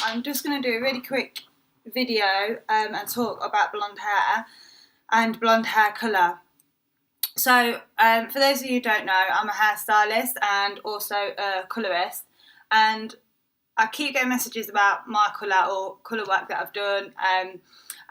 I'm just going to do a really quick video and talk about blonde hair and blonde hair colour. So for those of you who don't know, I'm a hairstylist and also a colourist, and I keep getting messages about my colour or colour work that I've done,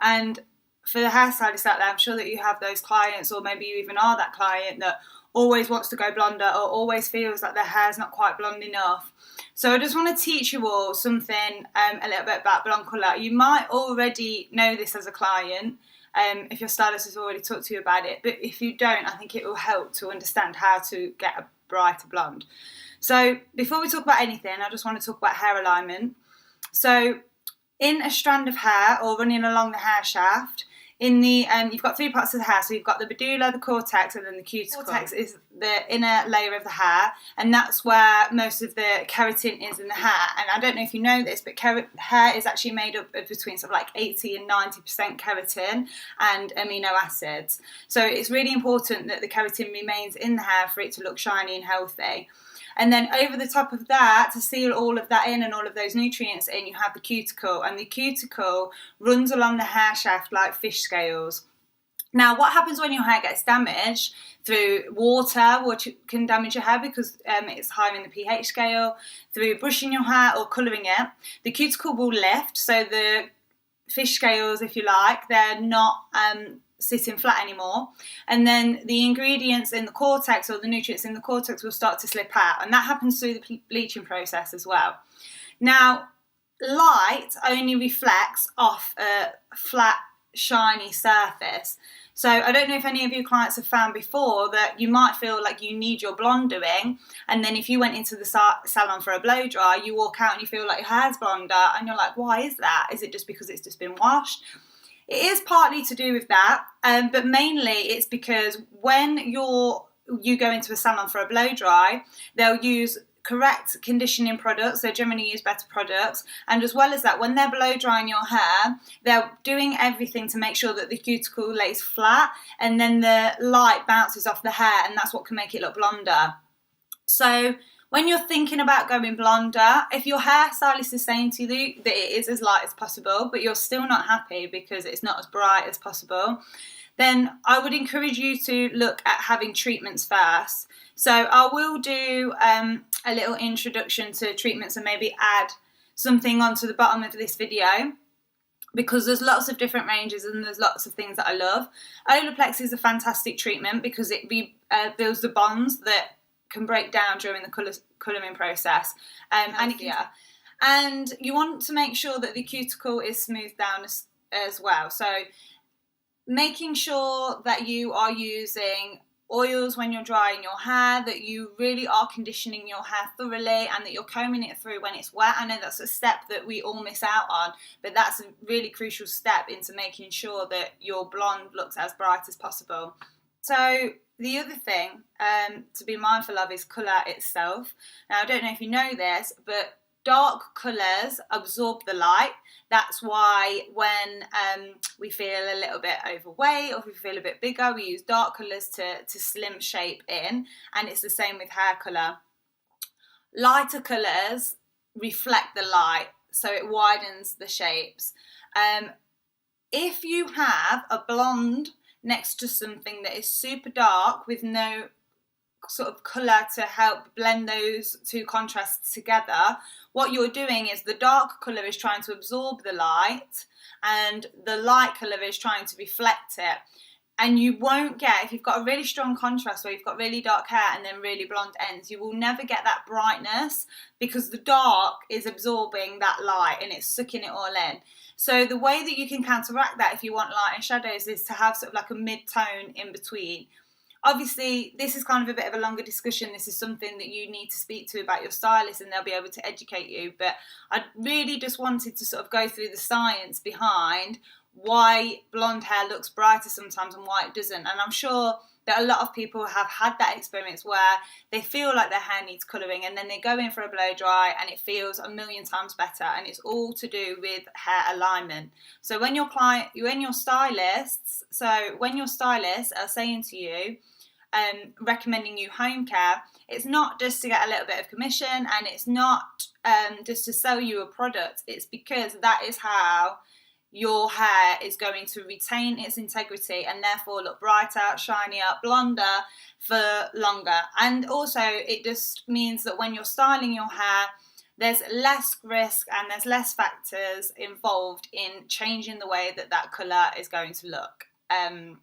and for the hairstylists out there, I'm sure that you have those clients, or maybe you even are that client that always wants to go blonder or always feels like their hair's not quite blonde enough. So I just want to teach you all something a little bit about blonde colour. You might already know this as a client, if your stylist has already talked to you about it, but if you don't, I think it will help to understand how to get a brighter blonde. So before we talk about anything, I just want to talk about hair alignment. So in a strand of hair or running along the hair shaft, you've got three parts of the hair. So you've got the medulla, the cortex, and then the cuticle. The cortex is the inner layer of the hair, and that's where most of the keratin is in the hair. And I don't know if you know this, but hair is actually made up of between sort of like 80 and 90% keratin and amino acids. So it's really important that the keratin remains in the hair for it to look shiny and healthy. And then over the top of that, to seal all of that in and all of those nutrients in, you have the cuticle. And the cuticle runs along the hair shaft like fish scales. Now, what happens when your hair gets damaged through water, which can damage your hair because it's higher in the pH scale, through brushing your hair or colouring it, the cuticle will lift. So the fish scales, if you like, they're not sitting flat anymore, and then the ingredients in the cortex or the nutrients in the cortex will start to slip out, and that happens through the bleaching process as well. Now, light only reflects off a flat, shiny surface. So I don't know if any of you clients have found before that you might feel like you need your blonde doing, and then if you went into the salon for a blow dry, you walk out and you feel like your hair's blonder, and you're like, why is that? Is it just because it's just been washed? It is partly to do with that, but mainly it's because when you go into a salon for a blow dry, they'll use correct conditioning products. They generally use better products, and as well as that, when they're blow drying your hair, they're doing everything to make sure that the cuticle lays flat, and then the light bounces off the hair, and that's what can make it look blonder. So when you're thinking about going blonder, if your hairstylist is saying to you that it is as light as possible, but you're still not happy because it's not as bright as possible, then I would encourage you to look at having treatments first. So I will do a little introduction to treatments and maybe add something onto the bottom of this video, because there's lots of different ranges and there's lots of things that I love. Olaplex is a fantastic treatment because it builds the bonds that can break down during the colouring process, and you want to make sure that the cuticle is smoothed down as well. So making sure that you are using oils when you're drying your hair, that you really are conditioning your hair thoroughly, and that you're combing it through when it's wet. I know that's a step that we all miss out on, but that's a really crucial step into making sure that your blonde looks as bright as possible. So the other thing to be mindful of is colour itself. Now, I don't know if you know this, but dark colours absorb the light. That's why when we feel a little bit overweight or if we feel a bit bigger, we use dark colours to slim shape in, and it's the same with hair colour. Lighter colours reflect the light, so it widens the shapes. If you have a blonde next to something that is super dark with no sort of colour to help blend those two contrasts together, what you're doing is the dark colour is trying to absorb the light and the light colour is trying to reflect it. And you won't get, if you've got a really strong contrast where you've got really dark hair and then really blonde ends, you will never get that brightness because the dark is absorbing that light and it's sucking it all in. So the way that you can counteract that if you want light and shadows is to have sort of like a mid-tone in between. Obviously, this is kind of a bit of a longer discussion. This is something that you need to speak to about your stylist and they'll be able to educate you. But I really just wanted to sort of go through the science behind why blonde hair looks brighter sometimes and why it doesn't. And I'm sure that a lot of people have had that experience where they feel like their hair needs colouring and then they go in for a blow dry and it feels a million times better, and it's all to do with hair alignment. So when your stylists are saying to you, recommending you home care, it's not just to get a little bit of commission, and it's not just to sell you a product. It's because that is how your hair is going to retain its integrity and therefore look brighter, shinier, blonder for longer. And also it just means that when you're styling your hair, there's less risk and there's less factors involved in changing the way that that colour is going to look. I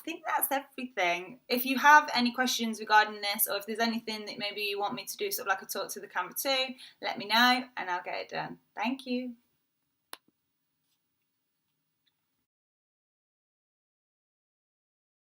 think that's everything. If you have any questions regarding this, or if there's anything that maybe you want me to do, sort of like a talk to the camera too, let me know and I'll get it done. Thank you.